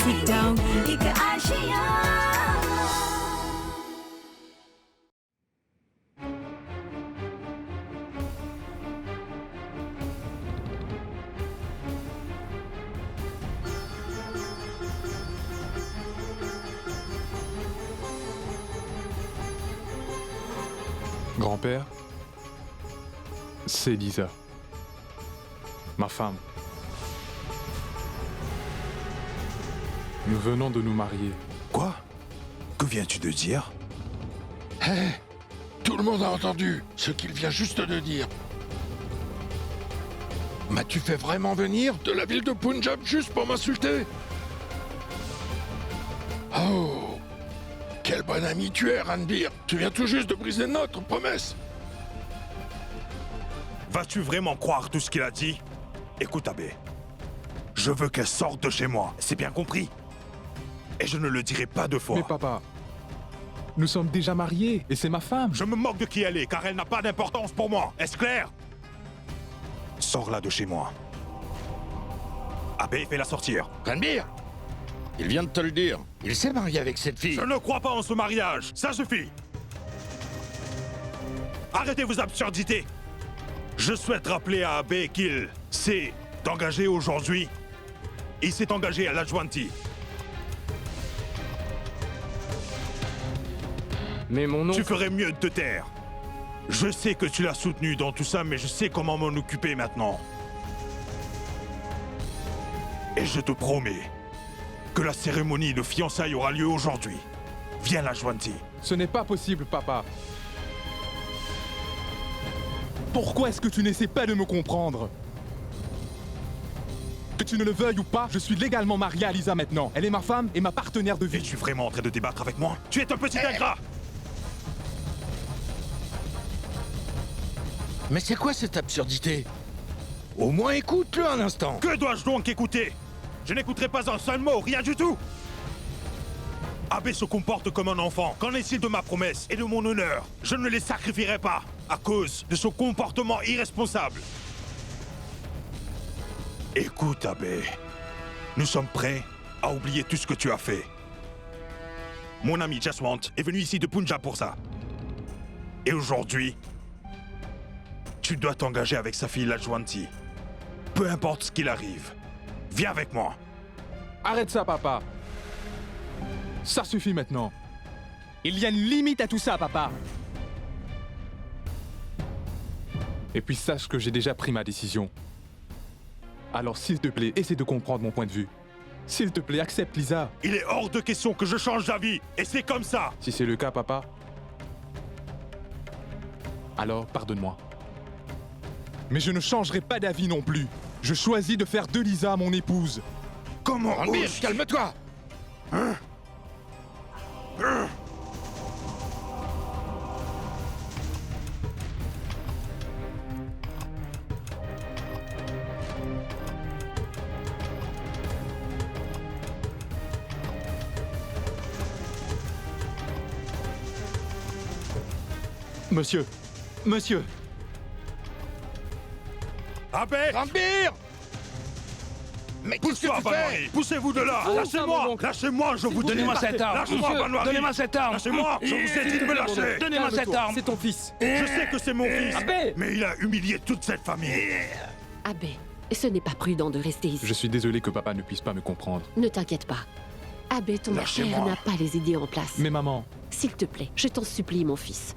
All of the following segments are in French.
sit down एक Asia Grand-père, c'est Lisa, ma femme. Nous venons de nous marier. Quoi? Que viens-tu de dire? Hé! Tout le monde a entendu ce qu'il vient juste de dire. M'as-tu fait vraiment venir de la ville de Punjab juste pour m'insulter? Oh! Quel bon ami tu es, Ranbir! Tu viens tout juste de briser notre promesse! Vas-tu vraiment croire tout ce qu'il a dit? Écoute, Abbé. Je veux qu'elle sorte de chez moi, c'est bien compris? Et je ne le dirai pas deux fois. Mais papa, nous sommes déjà mariés et c'est ma femme. Je me moque de qui elle est, car elle n'a pas d'importance pour moi. Est-ce clair? Sors-la de chez moi. Abbé, fais-la sortir. Ranbir! Il vient de te le dire. Il s'est marié avec cette fille. Je ne crois pas en ce mariage. Ça suffit. Arrêtez vos absurdités. Je souhaite rappeler à Abbé qu'il s'est engagé aujourd'hui. Il s'est engagé à l'Ajwanti. Mais mon oncle... Tu ferais mieux de te taire. Je sais que tu l'as soutenu dans tout ça, mais je sais comment m'en occuper maintenant. Et je te promets que la cérémonie de fiançailles aura lieu aujourd'hui. Viens, l'Ajwanti. Ce n'est pas possible, papa. Pourquoi est-ce que tu n'essaies pas de me comprendre? Que tu ne le veuilles ou pas, je suis légalement marié à Lisa maintenant. Elle est ma femme et ma partenaire de vie. Es-tu vraiment en train de débattre avec moi? Tu es un petit ingrat! Mais c'est quoi cette absurdité? Au moins écoute-le un instant. Que dois-je donc écouter? Je n'écouterai pas un seul mot, rien du tout! Abbé se comporte comme un enfant. Qu'en est-il de ma promesse et de mon honneur? Je ne les sacrifierai pas à cause de son comportement irresponsable. Écoute, Abbé. Nous sommes prêts à oublier tout ce que tu as fait. Mon ami Jaswant est venu ici de Punjab pour ça. Et aujourd'hui, tu dois t'engager avec sa fille Lajwanti. Peu importe ce qu'il arrive. Viens avec moi. Arrête ça, papa. Ça suffit maintenant. Il y a une limite à tout ça, papa. Et puis sache que j'ai déjà pris ma décision. Alors s'il te plaît, essaie de comprendre mon point de vue. S'il te plaît, accepte Lisa. Il est hors de question que je change d'avis. Et c'est comme ça. Si c'est le cas, papa, alors pardonne-moi. Mais je ne changerai pas d'avis non plus. Je choisis de faire de Lisa mon épouse. Comment Ranbir, oses-tu? calme-toi! Monsieur, monsieur, Abbé! Ranbir! Mais qu'est-ce que Pousse-toi, tu Banwari! fais? Poussez-vous de là! Où ça, Lâchez-moi! mon oncle? Lâchez-moi, je vous dis! Donnez-moi cette arme. Lâchez-moi, Monsieur, Banwari! donnez-moi cette arme. Lâchez-moi! Je vous ai dit de me lâcher! Donnez-moi cette Calme-toi, arme. c'est ton fils. Je sais que c'est mon fils! Abbé! Mais il a humilié toute cette famille! Abbé, ce n'est pas prudent de rester ici. Je suis désolé que papa ne puisse pas me comprendre. Ne t'inquiète pas. Abbé, ton père Lâchez-moi. n'a pas les idées en place. Mais maman, S'il te plaît, je t'en supplie, mon fils.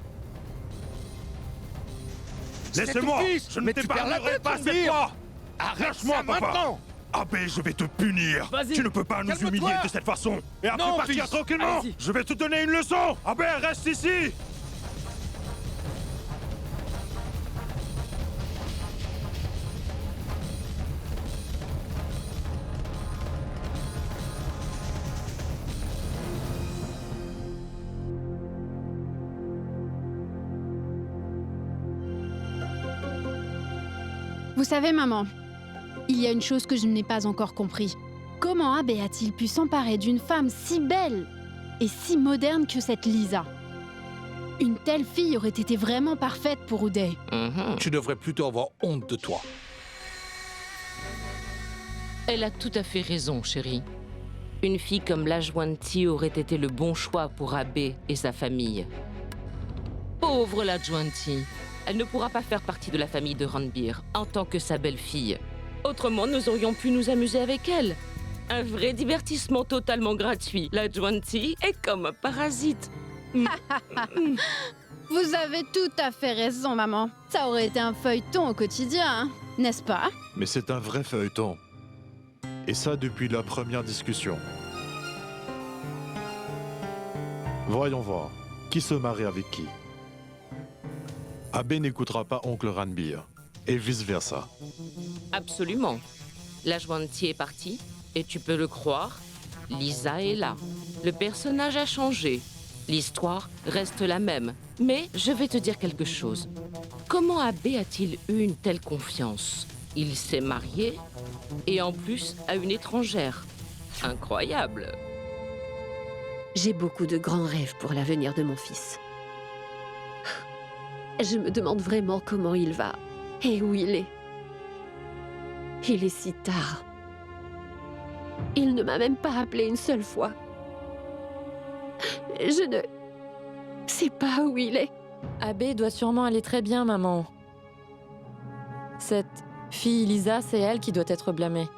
Laissez-moi! ton fils! Je ne Mais tu perds la t'épargnerai tête, pas cette Ranbir! fois! Arrête Lâche-moi, ça papa! maintenant! Abbé, je vais te punir! Vas-y. Tu ne peux pas nous Calme-toi. humilier de cette façon! Et après Non, partir fils. tranquillement! Allez-y. Je vais te donner une leçon! Abbé, reste ici! Vous savez, maman, il y a une chose que je n'ai pas encore compris. Comment Abbé a-t-il pu s'emparer d'une femme si belle et si moderne que cette Lisa? Une telle fille aurait été vraiment parfaite pour Uday. Tu devrais plutôt avoir honte de toi. Elle a tout à fait raison, chérie. Une fille comme l'Ajwanti aurait été le bon choix pour Abbé et sa famille. Pauvre l'Ajwanti. Elle ne pourra pas faire partie de la famille de Ranbir en tant que sa belle-fille. Autrement, nous aurions pu nous amuser avec elle. Un vrai divertissement totalement gratuit. L'Ajwanti est comme un parasite. Vous avez tout à fait raison, maman. Ça aurait été un feuilleton au quotidien, hein, n'est-ce pas? Mais c'est un vrai feuilleton. Et ça depuis la première discussion. Voyons voir. Qui se marie avec qui? Abbé n'écoutera pas oncle Ranbir. Et vice-versa. Absolument. L'Ajwanti est partie, et tu peux le croire, Lisa est là. Le personnage a changé. L'histoire reste la même. Mais je vais te dire quelque chose. Comment Abbé a-t-il eu une telle confiance? Il s'est marié, et en plus à une étrangère. Incroyable. J'ai beaucoup de grands rêves pour l'avenir de mon fils. Je me demande vraiment comment il va et où il est. Il est si tard. Il ne m'a même pas appelé une seule fois. Je ne sais pas où il est. Abbé doit sûrement aller très bien, maman. Cette fille, Lisa, c'est elle qui doit être blâmée.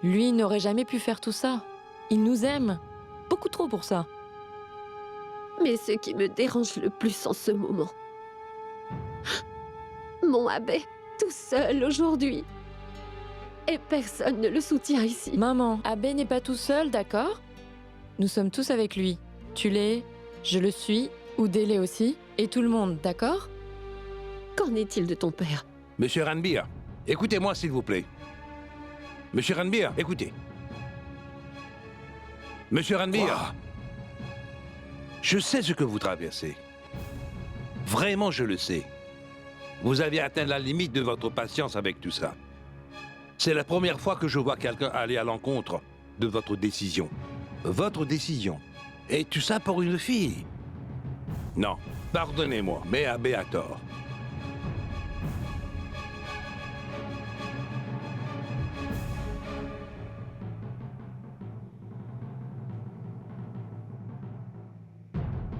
Lui n'aurait jamais pu faire tout ça. Il nous aime. Beaucoup trop pour ça. Mais ce qui me dérange le plus en ce moment, mon Abbé, tout seul aujourd'hui. Et personne ne le soutient ici. Maman, Abbé n'est pas tout seul, d'accord? Nous sommes tous avec lui. Tu l'es, je le suis, Oudé l'est aussi, et tout le monde, d'accord? Qu'en est-il de ton père? Monsieur Ranbir, écoutez-moi s'il vous plaît. Monsieur Ranbir, écoutez. Monsieur Ranbir, Quoi? je sais ce que vous traversez. Vraiment, je le sais. Vous avez atteint la limite de votre patience avec tout ça. C'est la première fois que je vois quelqu'un aller à l'encontre de votre décision. Votre décision. Et tout ça pour une fille. Non, pardonnez-moi, mais Abbé a tort.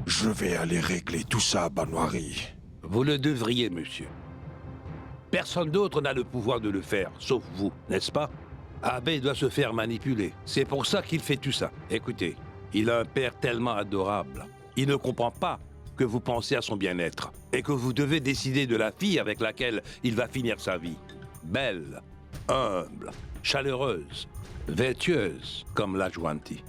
Je vais aller régler tout ça, Banwari. Vous le devriez, monsieur. Personne d'autre n'a le pouvoir de le faire, sauf vous, n'est-ce pas? Abbé doit se faire manipuler. C'est pour ça qu'il fait tout ça. Écoutez, il a un père tellement adorable. Il ne comprend pas que vous pensez à son bien-être et que vous devez décider de la fille avec laquelle il va finir sa vie. Belle, humble, chaleureuse, vertueuse comme l'Ajwanti.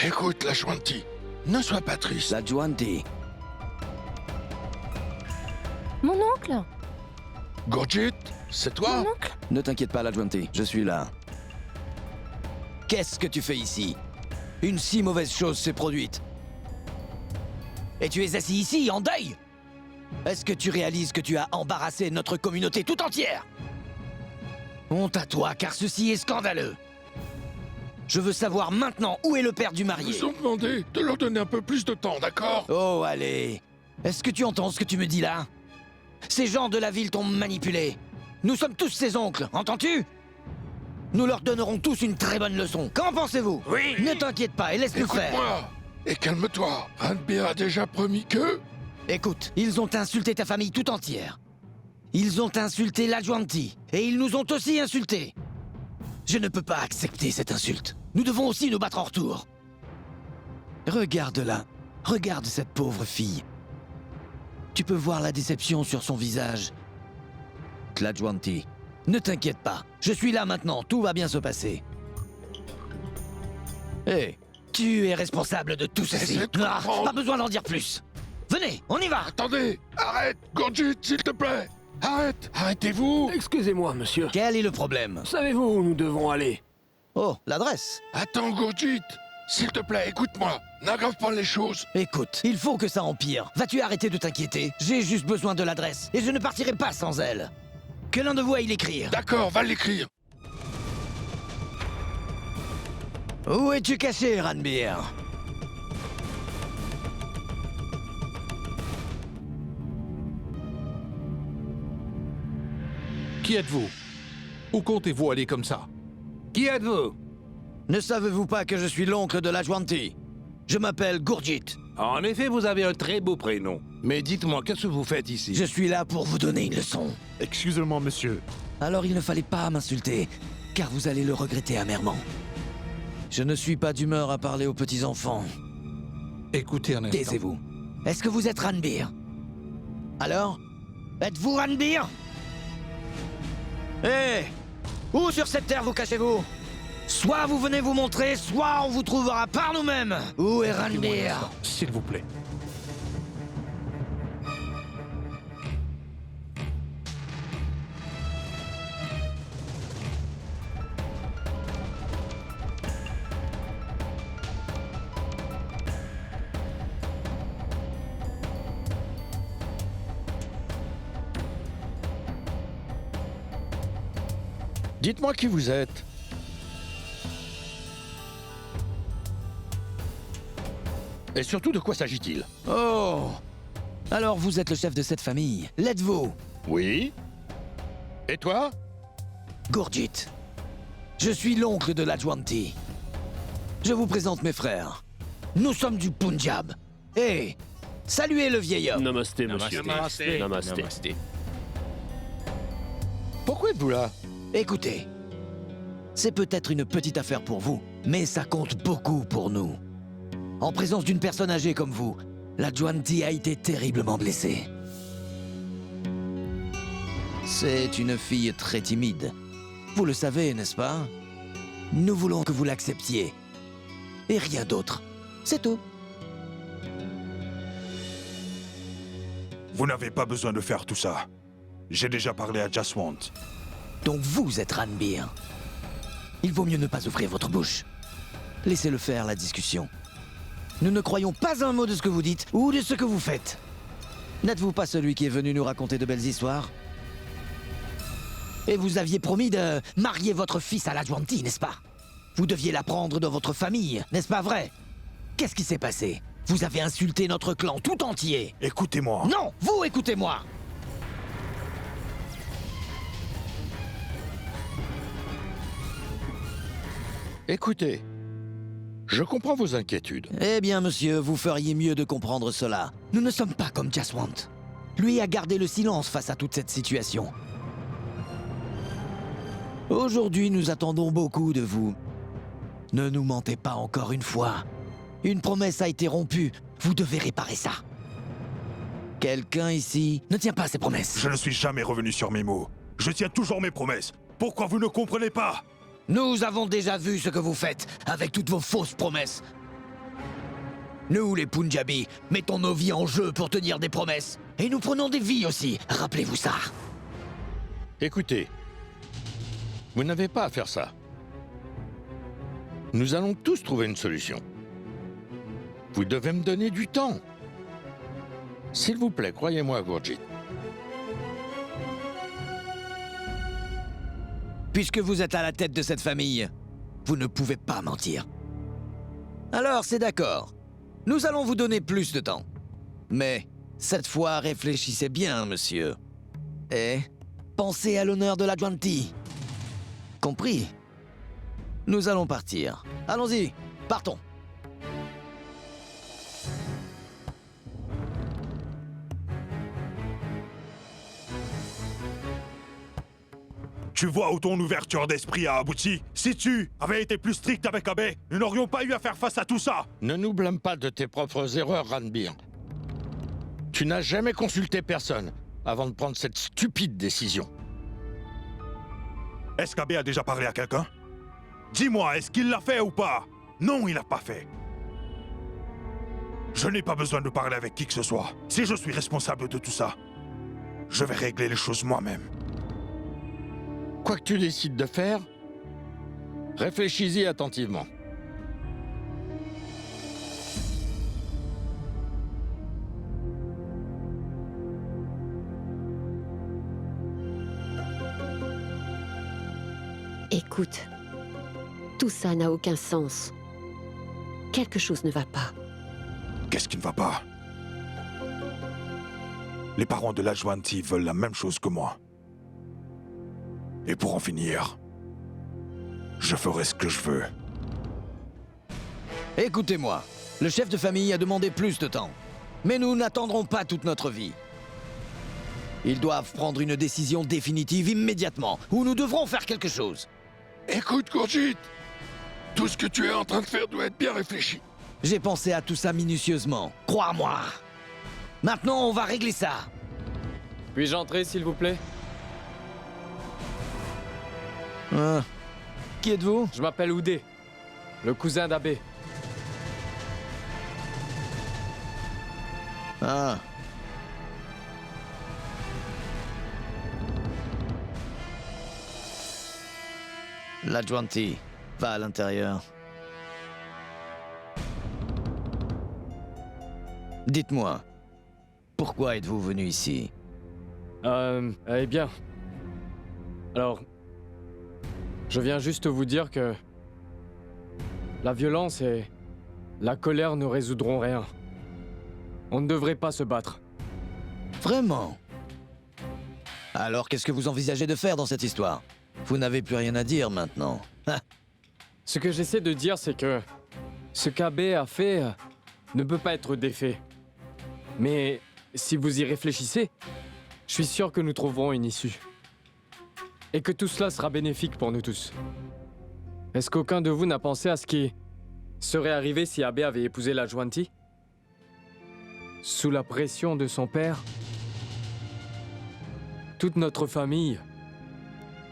Écoute, l'Ajwanti, ne sois pas triste. L'Ajwanti. Mon oncle? Gurjit, c'est toi? Mon oncle? Ne t'inquiète pas, l'Ajwanti, je suis là. Qu'est-ce que tu fais ici? Une si mauvaise chose s'est produite. Et tu es assis ici, en deuil? Est-ce que tu réalises que tu as embarrassé notre communauté tout entière? Honte à toi, car ceci est scandaleux. Je veux savoir maintenant où est le père du marié. Ils ont demandé de leur donner un peu plus de temps, d'accord? Oh, allez. Est-ce que tu entends ce que tu me dis là? Ces gens de la ville t'ont manipulé. Nous sommes tous ses oncles, entends-tu? Nous leur donnerons tous une très bonne leçon. Qu'en pensez-vous? Oui. Ne t'inquiète pas et laisse-nous faire. Écoute-moi et calme-toi. Ranbir a déjà promis que... Écoute, ils ont insulté ta famille tout entière. Ils ont insulté l'Ajwanti. Et ils nous ont aussi insultés. Je ne peux pas accepter cette insulte. Nous devons aussi nous battre en retour. Regarde-la. Regarde cette pauvre fille. Tu peux voir la déception sur son visage. L'Ajwanti, ne t'inquiète pas. Je suis là maintenant. Tout va bien se passer. Hé, tu es responsable de tout ceci. Essaie de comprendre. Pas besoin d'en dire plus. Venez, on y va. Attendez, arrête, Gurjit, s'il te plaît. Arrête, arrêtez-vous. Excusez-moi, monsieur. Quel est le problème? Savez-vous où nous devons aller? Oh, l'adresse. Attends, Gurjit, s'il te plaît, écoute-moi. N'aggrave pas les choses. Écoute, il faut que ça empire. Vas-tu arrêter de t'inquiéter? J'ai juste besoin de l'adresse, et je ne partirai pas sans elle. Que l'un de vous aille l'écrire. D'accord, va l'écrire. Où es-tu caché, Ranbir? Qui êtes-vous? Où comptez-vous aller comme ça? Qui êtes-vous? Ne savez-vous pas que je suis l'oncle de l'Ajwanti? Je m'appelle Gurjit. En effet, vous avez un très beau prénom. Mais dites-moi, qu'est-ce que vous faites ici? Je suis là pour vous donner une leçon. Excusez-moi, monsieur. Alors il ne fallait pas m'insulter, car vous allez le regretter amèrement. Je ne suis pas d'humeur à parler aux petits-enfants. Écoutez un instant. Taisez-vous. Est-ce que vous êtes Ranbir? Alors? Êtes-vous Ranbir? Hé! Où sur cette terre vous cachez-vous? Soit vous venez vous montrer, soit on vous trouvera par nous-mêmes. Où est Ranbir? S'il vous plaît. Dites-moi qui vous êtes. Et surtout, de quoi s'agit-il? Oh! Alors vous êtes le chef de cette famille. L'êtes-vous? Oui. Et toi? Gurjit. Je suis l'oncle de l'Ajwanti. Je vous présente mes frères. Nous sommes du Punjab. Hé! Saluez le vieil homme. Namasté, monsieur. Namasté. Pourquoi êtes-vous là? Écoutez, c'est peut-être une petite affaire pour vous, mais ça compte beaucoup pour nous. En présence d'une personne âgée comme vous, l'Ajwanti a été terriblement blessée. C'est une fille très timide. Vous le savez, n'est-ce pas? Nous voulons que vous l'acceptiez. Et rien d'autre. C'est tout. Vous n'avez pas besoin de faire tout ça. J'ai déjà parlé à Jaswant. Donc vous êtes Ranbir. Il vaut mieux ne pas ouvrir votre bouche. Laissez-le faire, la discussion. Nous ne croyons pas un mot de ce que vous dites ou de ce que vous faites. N'êtes-vous pas celui qui est venu nous raconter de belles histoires? Et vous aviez promis de marier votre fils à l'Ajwanti, n'est-ce pas? Vous deviez la prendre dans votre famille, n'est-ce pas vrai? Qu'est-ce qui s'est passé? Vous avez insulté notre clan tout entier. Écoutez-moi. Non, vous écoutez-moi. Écoutez, je comprends vos inquiétudes. Eh bien, monsieur, vous feriez mieux de comprendre cela. Nous ne sommes pas comme Jaswant. Lui a gardé le silence face à toute cette situation. Aujourd'hui, nous attendons beaucoup de vous. Ne nous mentez pas encore une fois. Une promesse a été rompue. Vous devez réparer ça. Quelqu'un ici ne tient pas ses promesses. Je ne suis jamais revenu sur mes mots. Je tiens toujours mes promesses. Pourquoi vous ne comprenez pas? Nous avons déjà vu ce que vous faites avec toutes vos fausses promesses. Nous, les Punjabis, mettons nos vies en jeu pour tenir des promesses. Et nous prenons des vies aussi, rappelez-vous ça. Écoutez, vous n'avez pas à faire ça. Nous allons tous trouver une solution. Vous devez me donner du temps. S'il vous plaît, croyez-moi, Gurjit. Puisque vous êtes à la tête de cette famille, vous ne pouvez pas mentir. Alors, c'est d'accord. Nous allons vous donner plus de temps. Mais, cette fois, réfléchissez bien, monsieur. Et pensez à l'honneur de l'Ajwanti. Compris? Nous allons partir. Allons-y, partons. Tu vois où ton ouverture d'esprit a abouti? Si tu avais été plus strict avec Abe, nous n'aurions pas eu à faire face à tout ça. Ne nous blâme pas de tes propres erreurs, Ranbir. Tu n'as jamais consulté personne avant de prendre cette stupide décision. Est-ce qu'Abe a déjà parlé à quelqu'un? Dis-moi, est-ce qu'il l'a fait ou pas? Non, il l'a pas fait. Je n'ai pas besoin de parler avec qui que ce soit. Si je suis responsable de tout ça, je vais régler les choses moi-même. Quoi que tu décides de faire, réfléchis-y attentivement. Écoute, tout ça n'a aucun sens. Quelque chose ne va pas. Qu'est-ce qui ne va pas? Les parents de l'Ajwanti veulent la même chose que moi. Et pour en finir, je ferai ce que je veux. Écoutez-moi, le chef de famille a demandé plus de temps. Mais nous n'attendrons pas toute notre vie. Ils doivent prendre une décision définitive immédiatement, ou nous devrons faire quelque chose. Écoute, Gurjit, tout ce que tu es en train de faire doit être bien réfléchi. J'ai pensé à tout ça minutieusement, crois-moi. Maintenant, on va régler ça. Puis-je entrer, s'il vous plaît? Qui êtes-vous? Je m'appelle Oudé, le cousin d'Abbé. Ah. L'Adjuanti, va à l'intérieur. Dites-moi, pourquoi êtes-vous venu ici? Eh bien... Alors... Je viens juste vous dire que... La violence et... la colère ne résoudront rien. On ne devrait pas se battre. Vraiment? Alors qu'est-ce que vous envisagez de faire dans cette histoire? Vous n'avez plus rien à dire maintenant. Ce que j'essaie de dire, c'est que... ce qu'Abbé a fait ne peut pas être défait. Mais si vous y réfléchissez, je suis sûr que nous trouverons une issue. Et que tout cela sera bénéfique pour nous tous. Est-ce qu'aucun de vous n'a pensé à ce qui serait arrivé si Abbé avait épousé la Juanti? Sous la pression de son père, toute notre famille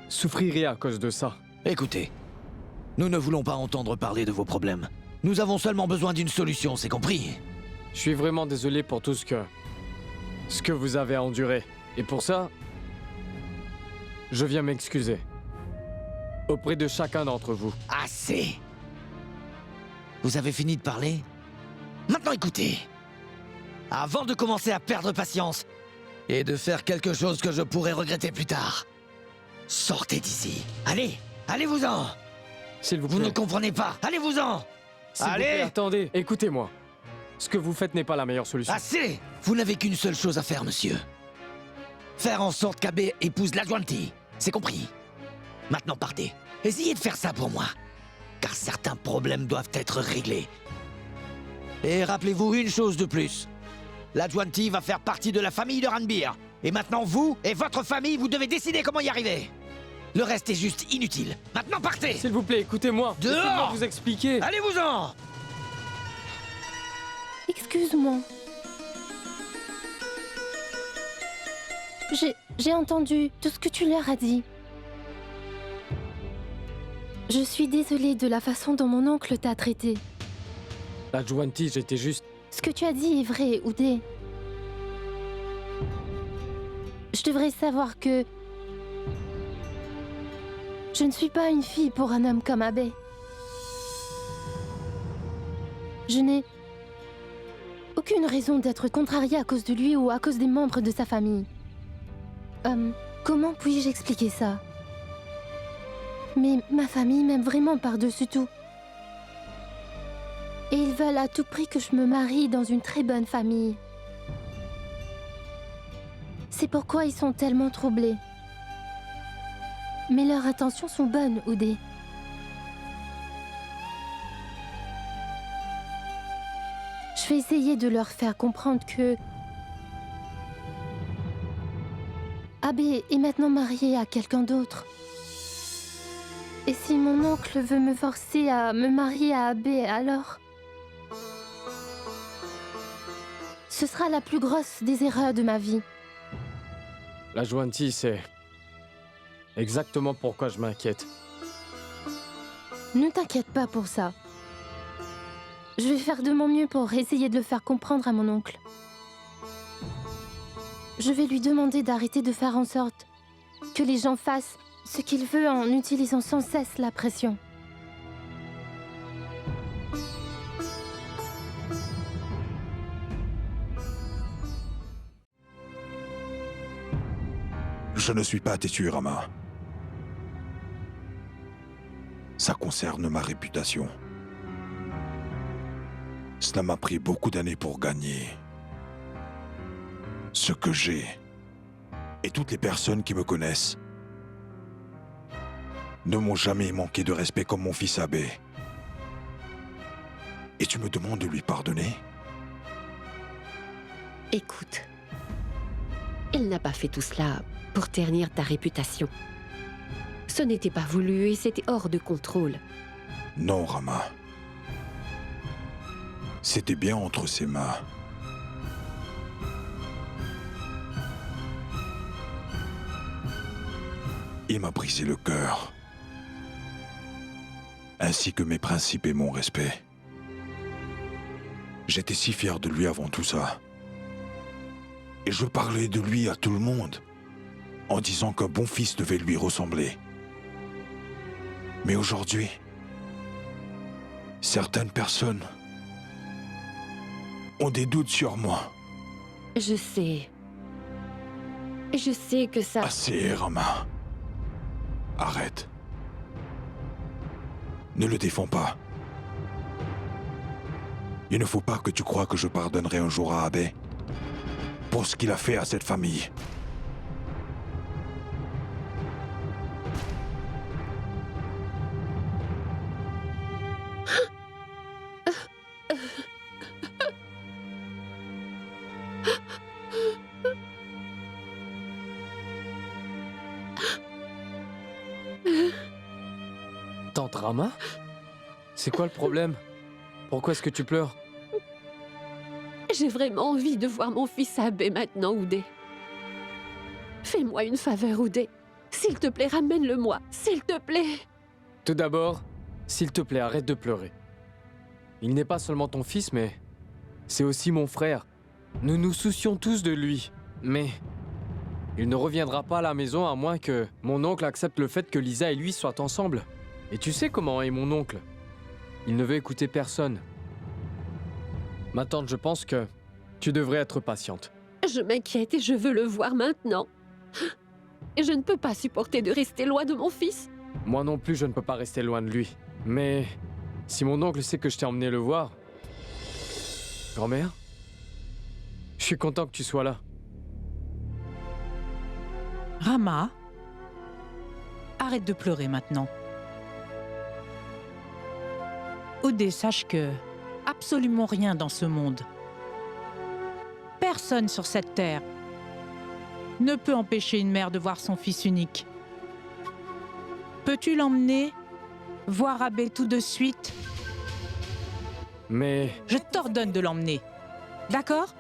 souffrirait à cause de ça. Écoutez, nous ne voulons pas entendre parler de vos problèmes. Nous avons seulement besoin d'une solution, c'est compris? Je suis vraiment désolé pour tout ce que vous avez enduré. Et pour ça, je viens m'excuser. Auprès de chacun d'entre vous. Assez! Vous avez fini de parler? Maintenant écoutez! Avant de commencer à perdre patience et de faire quelque chose que je pourrais regretter plus tard, sortez d'ici. Allez, allez-vous-en! S'il vous plaît. Vous ne comprenez pas, allez-vous-en! S'il vous plaît, attendez, écoutez-moi. Ce que vous faites n'est pas la meilleure solution. Assez! Vous n'avez qu'une seule chose à faire, monsieur. Faire en sorte qu'Abbé épouse la Juanti. C'est compris? Maintenant partez. Essayez de faire ça pour moi. Car certains problèmes doivent être réglés. Et rappelez-vous une chose de plus. La Juanti va faire partie de la famille de Ranbir. Et maintenant, vous et votre famille, vous devez décider comment y arriver. Le reste est juste inutile. Maintenant, partez! S'il vous plaît, écoutez-moi. Dehors! Laissez-moi vous expliquer. Allez-vous-en! Excuse-moi. J'ai entendu tout ce que tu leur as dit. Je suis désolée de la façon dont mon oncle t'a traité. La Juanti, j'étais juste... Ce que tu as dit est vrai, Oudé. Je devrais savoir que... je ne suis pas une fille pour un homme comme Abbé. Je n'ai aucune raison d'être contrariée à cause de lui ou à cause des membres de sa famille. Comment puis-je expliquer ça? Mais ma famille m'aime vraiment par-dessus tout. Et ils veulent à tout prix que je me marie dans une très bonne famille. C'est pourquoi ils sont tellement troublés. Mais leurs intentions sont bonnes, Oudé. Je vais essayer de leur faire comprendre que... Abbé est maintenant marié à quelqu'un d'autre. Et si mon oncle veut me forcer à me marier à Abbé, alors... ce sera la plus grosse des erreurs de ma vie. La Juanti, c'est... exactement pourquoi je m'inquiète. Ne t'inquiète pas pour ça. Je vais faire de mon mieux pour essayer de le faire comprendre à mon oncle. Je vais lui demander d'arrêter de faire en sorte que les gens fassent ce qu'il veut en utilisant sans cesse la pression. Je ne suis pas têtu, Rama. Ça concerne ma réputation. Cela m'a pris beaucoup d'années pour gagner ce que j'ai. Et toutes les personnes qui me connaissent ne m'ont jamais manqué de respect comme mon fils Abbé. Et tu me demandes de lui pardonner? Écoute, il n'a pas fait tout cela pour ternir ta réputation. Ce n'était pas voulu et c'était hors de contrôle. Non, Rama. C'était bien entre ses mains. Il m'a brisé le cœur. Ainsi que mes principes et mon respect. J'étais si fier de lui avant tout ça. Et je parlais de lui à tout le monde, en disant qu'un bon fils devait lui ressembler. Mais aujourd'hui, certaines personnes ont des doutes sur moi. Je sais. Je sais que ça... Assez, Rama. Arrête. Ne le défends pas. Il ne faut pas que tu crois que je pardonnerai un jour à Abbé pour ce qu'il a fait à cette famille. Tante Rama? C'est quoi le problème? Pourquoi est-ce que tu pleures? J'ai vraiment envie de voir mon fils Abbé maintenant, Oudé. Fais-moi une faveur, Oudé. S'il te plaît, ramène-le-moi. S'il te plaît. Tout d'abord, s'il te plaît, arrête de pleurer. Il n'est pas seulement ton fils, mais c'est aussi mon frère. Nous nous soucions tous de lui. Mais il ne reviendra pas à la maison à moins que mon oncle accepte le fait que Lisa et lui soient ensemble. Et tu sais comment est mon oncle. Il ne veut écouter personne. Ma tante, je pense que tu devrais être patiente. Je m'inquiète et je veux le voir maintenant. Et je ne peux pas supporter de rester loin de mon fils. Moi non plus, je ne peux pas rester loin de lui. Mais si mon oncle sait que je t'ai emmené le voir... Grand-mère? Je suis content que tu sois là. Rama, arrête de pleurer maintenant. Oudé, sache que absolument rien dans ce monde, personne sur cette terre, ne peut empêcher une mère de voir son fils unique. Peux-tu l'emmener voir Abbé tout de suite? Mais... Je t'ordonne de l'emmener. D'accord?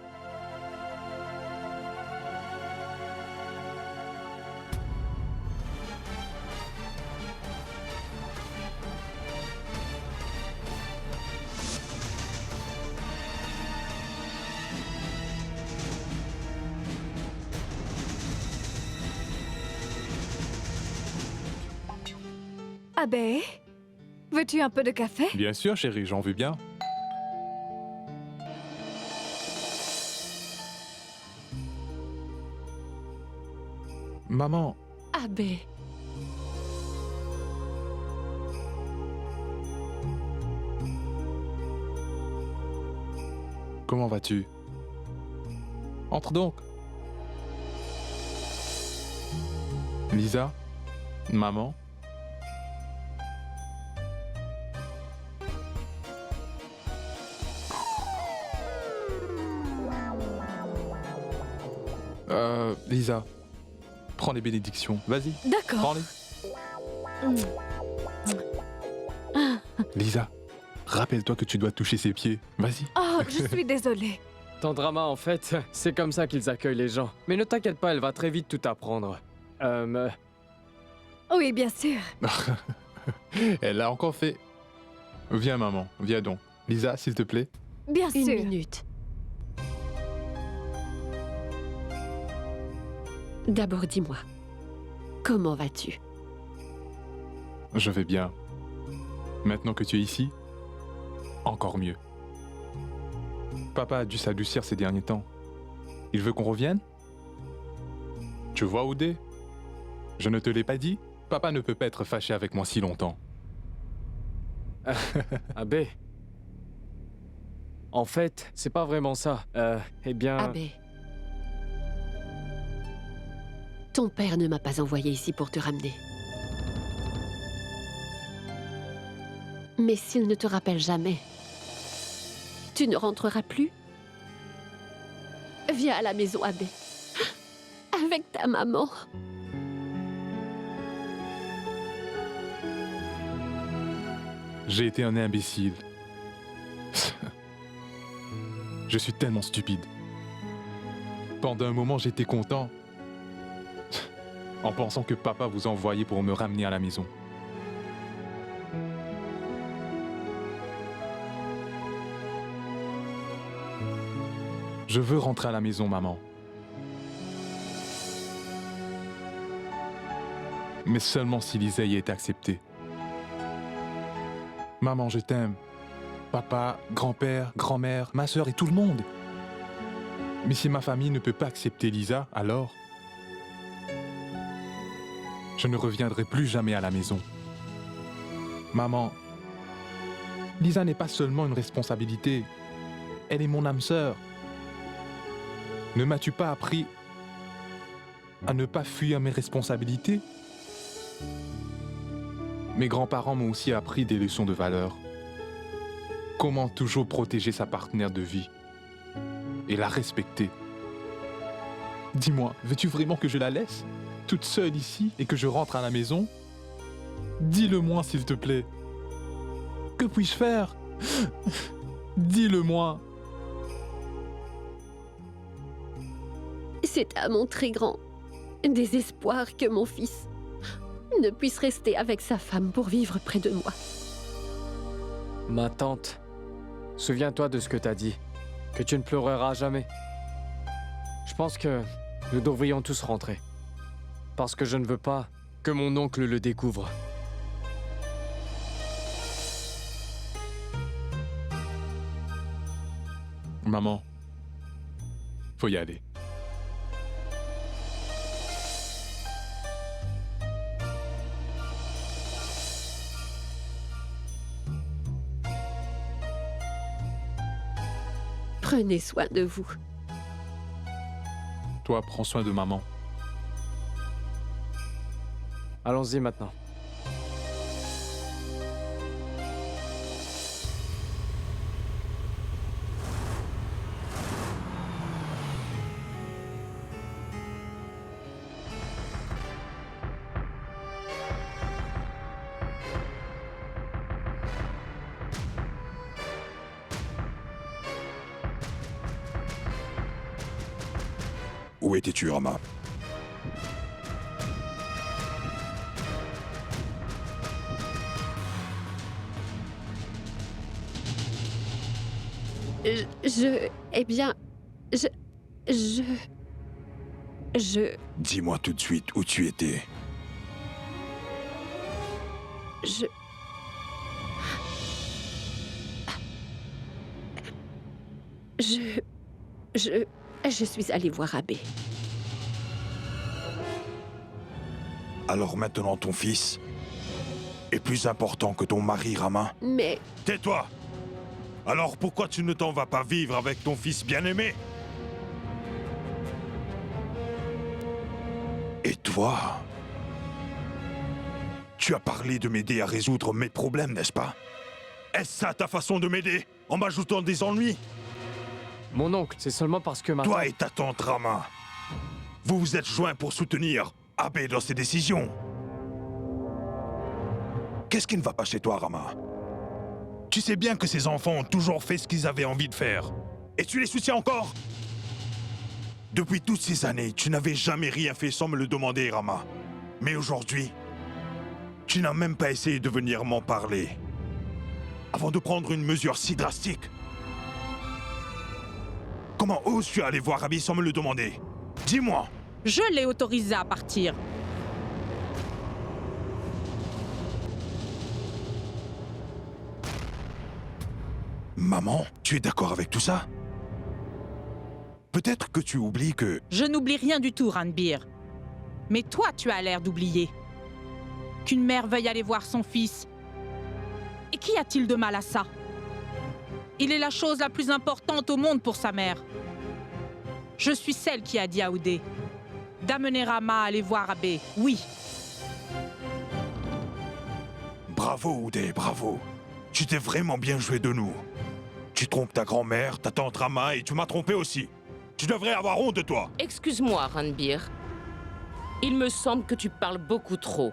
Abbé, veux-tu un peu de café? Bien sûr, chérie, j'en veux bien. Maman. Abbé. Comment vas-tu? Entre donc. Lisa? Maman? Lisa, prends les bénédictions. Vas-y. D'accord. Prends-les. Lisa, rappelle-toi que tu dois toucher ses pieds. Vas-y. Oh, je suis désolée. Ton drama, en fait, c'est comme ça qu'ils accueillent les gens. Mais ne t'inquiète pas, elle va très vite tout apprendre. Oui, bien sûr. Elle l'a encore fait. Viens, maman, viens donc. Lisa, s'il te plaît. Bien sûr. Une minute. D'abord, dis-moi, comment vas-tu? Je vais bien. Maintenant que tu es ici, encore mieux. Papa a dû s'adoucir ces derniers temps. Il veut qu'on revienne? Tu vois, Oudé? Je ne te l'ai pas dit? Papa ne peut pas être fâché avec moi si longtemps. Abbé. En fait, c'est pas vraiment ça. Eh bien... Abbé. Ton père ne m'a pas envoyé ici pour te ramener. Mais s'il ne te rappelle jamais, tu ne rentreras plus? Viens à la maison, Abbé. Avec ta maman. J'ai été un imbécile. Je suis tellement stupide. Pendant un moment, j'étais content. En pensant que papa vous envoyait pour me ramener à la maison. Je veux rentrer à la maison, maman. Mais seulement si Lisa y est acceptée. Maman, je t'aime. Papa, grand-père, grand-mère, ma sœur et tout le monde. Mais si ma famille ne peut pas accepter Lisa, alors je ne reviendrai plus jamais à la maison. Maman, Lisa n'est pas seulement une responsabilité. Elle est mon âme sœur. Ne m'as-tu pas appris à ne pas fuir mes responsabilités? Mes grands-parents m'ont aussi appris des leçons de valeur. Comment toujours protéger sa partenaire de vie et la respecter. Dis-moi, veux-tu vraiment que je la laisse, toute seule ici, et que je rentre à la maison? Dis-le-moi, s'il te plaît. Que puis-je faire? Dis-le-moi. C'est à mon très grand désespoir que mon fils ne puisse rester avec sa femme pour vivre près de moi. Ma tante, souviens-toi de ce que t'as dit, que tu ne pleureras jamais. Je pense que nous devrions tous rentrer, parce que je ne veux pas que mon oncle le découvre. Maman, faut y aller. Prenez soin de vous. Toi, prends soin de maman. Allons-y maintenant. Où étais-tu, Rama? Eh bien, Dis-moi tout de suite où tu étais. Je suis allée voir Abbé. Alors maintenant ton fils est plus important que ton mari, Rama? Mais... Tais-toi! Alors pourquoi tu ne t'en vas pas vivre avec ton fils bien-aimé? Et toi? Tu as parlé de m'aider à résoudre mes problèmes, n'est-ce pas? Est-ce ça ta façon de m'aider, en m'ajoutant des ennuis? Mon oncle, c'est seulement parce que ma... Toi et ta tante, Rama, vous vous êtes joints pour soutenir Abbé dans ses décisions. Qu'est-ce qui ne va pas chez toi, Rama? Tu sais bien que ces enfants ont toujours fait ce qu'ils avaient envie de faire. Et tu les soutiens encore? Depuis toutes ces années, tu n'avais jamais rien fait sans me le demander, Rama. Mais aujourd'hui, tu n'as même pas essayé de venir m'en parler. Avant de prendre une mesure si drastique. Comment oses-tu aller voir Abbé sans me le demander? Dis-moi. Je l'ai autorisé à partir. Maman, tu es d'accord avec tout ça? Peut-être que tu oublies que... Je n'oublie rien du tout, Ranbir. Mais toi, tu as l'air d'oublier. Qu'une mère veuille aller voir son fils. Et qu'y a-t-il de mal à ça? Il est la chose la plus importante au monde pour sa mère. Je suis celle qui a dit à Oudé d'amener Rama à aller voir Abbé, oui. Bravo, Oudé, bravo. Tu t'es vraiment bien joué de nous. Tu trompes ta grand-mère, ta tante Rama et tu m'as trompé aussi. Tu devrais avoir honte de toi. Excuse-moi, Ranbir. Il me semble que tu parles beaucoup trop.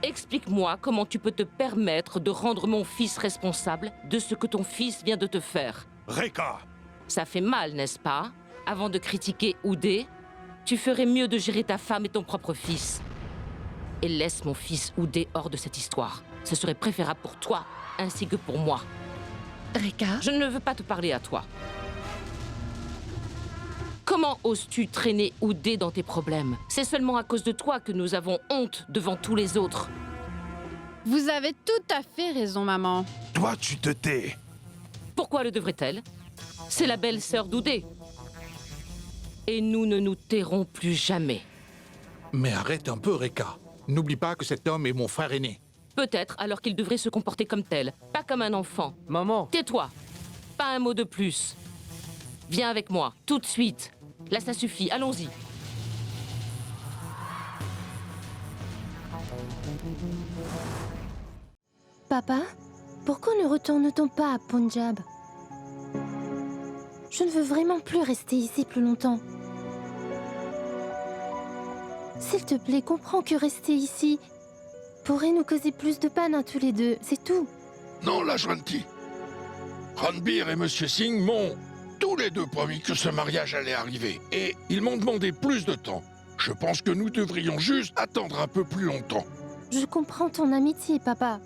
Explique-moi comment tu peux te permettre de rendre mon fils responsable de ce que ton fils vient de te faire. Rekha! Ça fait mal, n'est-ce pas? Avant de critiquer Oudé, tu ferais mieux de gérer ta femme et ton propre fils. Et laisse mon fils Oudé hors de cette histoire. Ce serait préférable pour toi, ainsi que pour moi. Rekha? Je ne veux pas te parler à toi. Comment oses-tu traîner Oudé dans tes problèmes? C'est seulement à cause de toi que nous avons honte devant tous les autres. Vous avez tout à fait raison, maman. Toi, tu te tais. Pourquoi le devrait-elle? C'est la belle-sœur d'Oudé. Et nous ne nous tairons plus jamais. Mais arrête un peu, Rekha. N'oublie pas que cet homme est mon frère aîné. Peut-être alors qu'il devrait se comporter comme tel, pas comme un enfant. Maman! Tais-toi. Pas un mot de plus. Viens avec moi, tout de suite. Là, ça suffit, allons-y. Papa, pourquoi ne retourne-t-on pas à Punjab? Je ne veux vraiment plus rester ici plus longtemps. S'il te plaît, comprends que rester ici pourrait nous causer plus de peine à tous les deux, c'est tout. Non, Lajwanti. Ranbir et Monsieur Singh m'ont tous les deux promis que ce mariage allait arriver. Et ils m'ont demandé plus de temps. Je pense que nous devrions juste attendre un peu plus longtemps. Je comprends ton amitié, papa.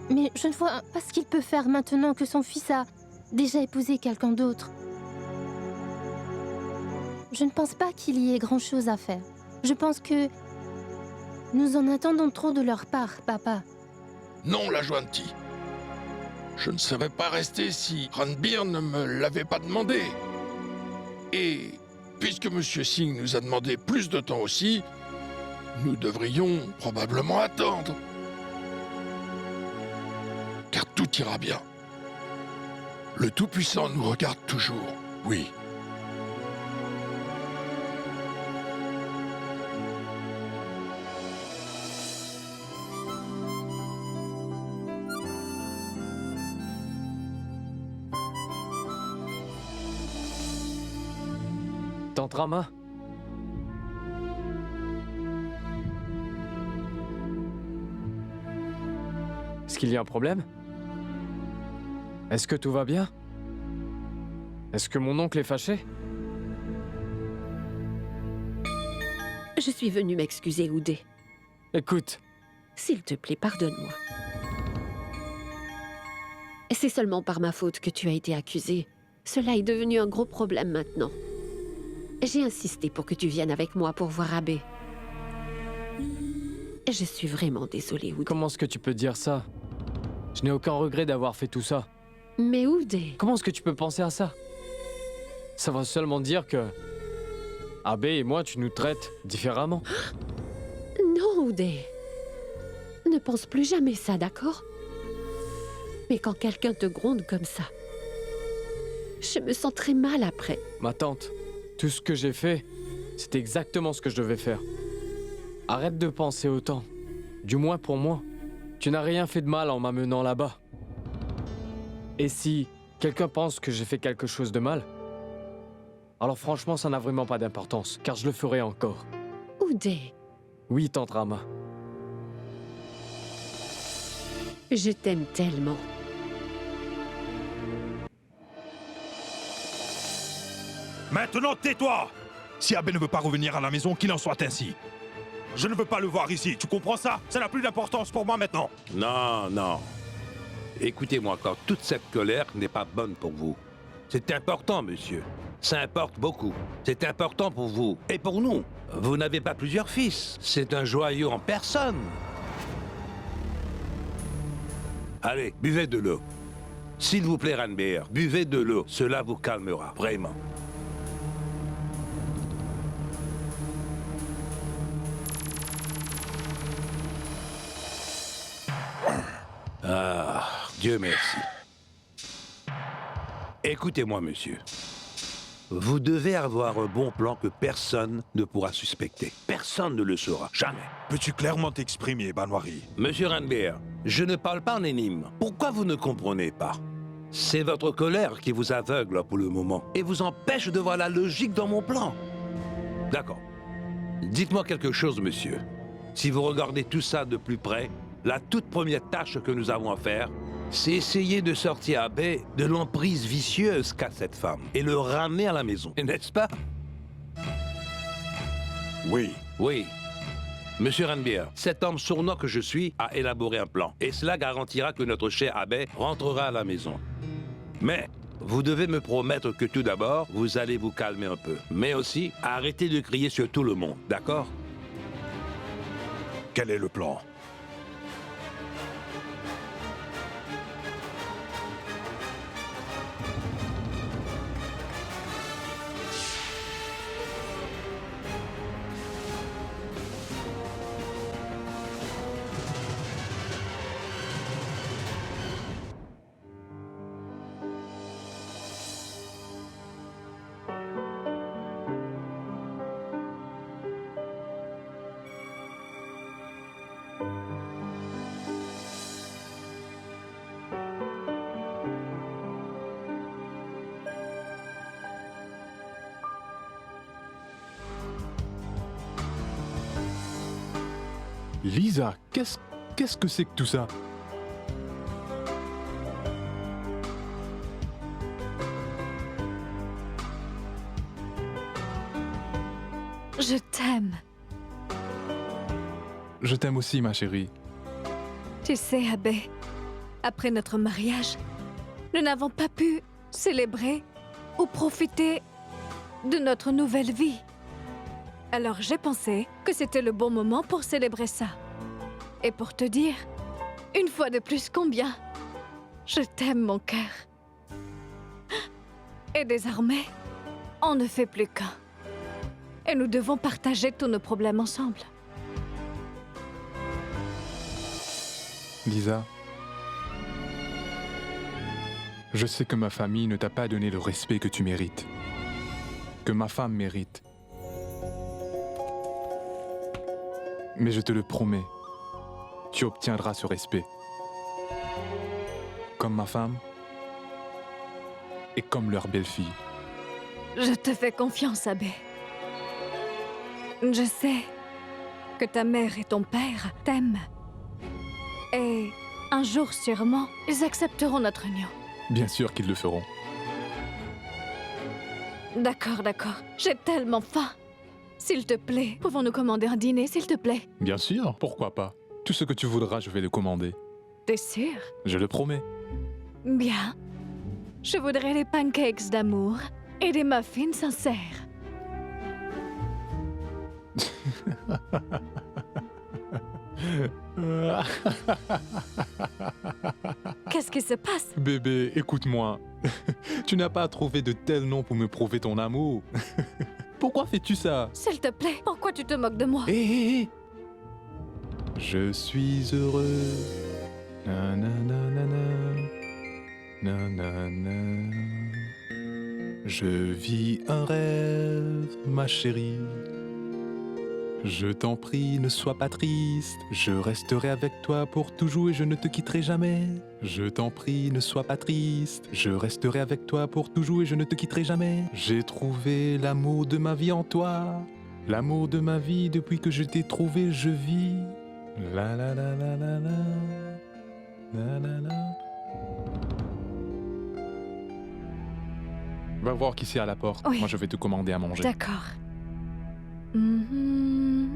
Mais je ne vois pas ce qu'il peut faire maintenant que son fils a déjà épousé quelqu'un d'autre. Je ne pense pas qu'il y ait grand-chose à faire. Je pense que nous en attendons trop de leur part, papa. Non, Lajwanti. Je ne serais pas resté si Ranbir ne me l'avait pas demandé. Et puisque Monsieur Singh nous a demandé plus de temps aussi, nous devrions probablement attendre. Car tout ira bien. Le Tout-Puissant nous regarde toujours, oui. Tante Rama? Est-ce qu'il y a un problème? Est-ce que tout va bien? Est-ce que mon oncle est fâché? Je suis venue m'excuser, Oudé. Écoute. S'il te plaît, pardonne-moi. C'est seulement par ma faute que tu as été accusé. Cela est devenu un gros problème maintenant. J'ai insisté pour que tu viennes avec moi pour voir Abbé. Je suis vraiment désolée, Oudé. Comment est-ce que tu peux dire ça? Je n'ai aucun regret d'avoir fait tout ça. Mais Oudé... Comment est-ce que tu peux penser à ça? Ça va seulement dire que... Abbé et moi, tu nous traites différemment. Non, Oudé. Ne pense plus jamais ça, d'accord? Mais quand quelqu'un te gronde comme ça, je me sens très mal après. Ma tante, tout ce que j'ai fait, c'est exactement ce que je devais faire. Arrête de penser autant. Du moins pour moi. Tu n'as rien fait de mal en m'amenant là-bas. Et si quelqu'un pense que j'ai fait quelque chose de mal, alors franchement, ça n'a vraiment pas d'importance, car je le ferai encore. Oudé. Oui, tante Rama. Je t'aime tellement. Maintenant, tais-toi! Si Abbé ne veut pas revenir à la maison, qu'il en soit ainsi. Je ne veux pas le voir ici, tu comprends ça? Ça n'a plus d'importance pour moi maintenant. Non, non. Écoutez-moi encore, toute cette colère n'est pas bonne pour vous. C'est important, monsieur. Ça importe beaucoup. C'est important pour vous. Et pour nous. Vous n'avez pas plusieurs fils. C'est un joyau en personne. Allez, buvez de l'eau. S'il vous plaît, Ranbir, buvez de l'eau. Cela vous calmera, vraiment. Ah, Dieu merci. Écoutez-moi, monsieur. Vous devez avoir un bon plan que personne ne pourra suspecter. Personne ne le saura, jamais. Peux-tu clairement t'exprimer, Banwari? Monsieur Ranbir, je ne parle pas en énigme. Pourquoi vous ne comprenez pas? C'est votre colère qui vous aveugle pour le moment et vous empêche de voir la logique dans mon plan. D'accord. Dites-moi quelque chose, monsieur. Si vous regardez tout ça de plus près, la toute première tâche que nous avons à faire, c'est essayer de sortir Abe de l'emprise vicieuse qu'a cette femme et le ramener à la maison, n'est-ce pas? Oui. Oui. Monsieur Ranbir, cet homme sournois que je suis a élaboré un plan, et cela garantira que notre cher Abe rentrera à la maison. Mais vous devez me promettre que tout d'abord, vous allez vous calmer un peu, mais aussi arrêter de crier sur tout le monde, d'accord? Quel est le plan? Lisa, qu'est-ce que c'est que tout ça? Je t'aime. Je t'aime aussi, ma chérie. Tu sais, Abe, après notre mariage, nous n'avons pas pu célébrer ou profiter de notre nouvelle vie. Alors j'ai pensé que c'était le bon moment pour célébrer ça. Et pour te dire, une fois de plus combien je t'aime, mon cœur. Et désormais, on ne fait plus qu'un. Et nous devons partager tous nos problèmes ensemble. Lisa, je sais que ma famille ne t'a pas donné le respect que tu mérites, que ma femme mérite. Mais je te le promets, tu obtiendras ce respect. Comme ma femme et comme leur belle-fille. Je te fais confiance, Abe. Je sais que ta mère et ton père t'aiment. Et un jour sûrement, ils accepteront notre union. Bien sûr qu'ils le feront. D'accord, d'accord. J'ai tellement faim. S'il te plaît, pouvons-nous commander un dîner, s'il te plaît? Bien sûr, pourquoi pas. Tout ce que tu voudras, je vais le commander. T'es sûr? Je le promets. Bien. Je voudrais des pancakes d'amour et des muffins sincères. Qu'est-ce qui se passe? Bébé, écoute-moi. Tu n'as pas trouvé de tel nom pour me prouver ton amour. Pourquoi fais-tu ça? S'il te plaît, pourquoi tu te moques de moi? Hé. Je suis heureux. Nananana. Nanana. Je vis un rêve, ma chérie. Je t'en prie, ne sois pas triste. Je resterai avec toi pour toujours et je ne te quitterai jamais. Je t'en prie, ne sois pas triste. Je resterai avec toi pour toujours et je ne te quitterai jamais. J'ai trouvé l'amour de ma vie en toi. L'amour de ma vie, depuis que je t'ai trouvé, je vis. La la la la la la. La la la. Va voir qui c'est à la porte. Oui. Moi, je vais te commander à manger. D'accord. Mhm.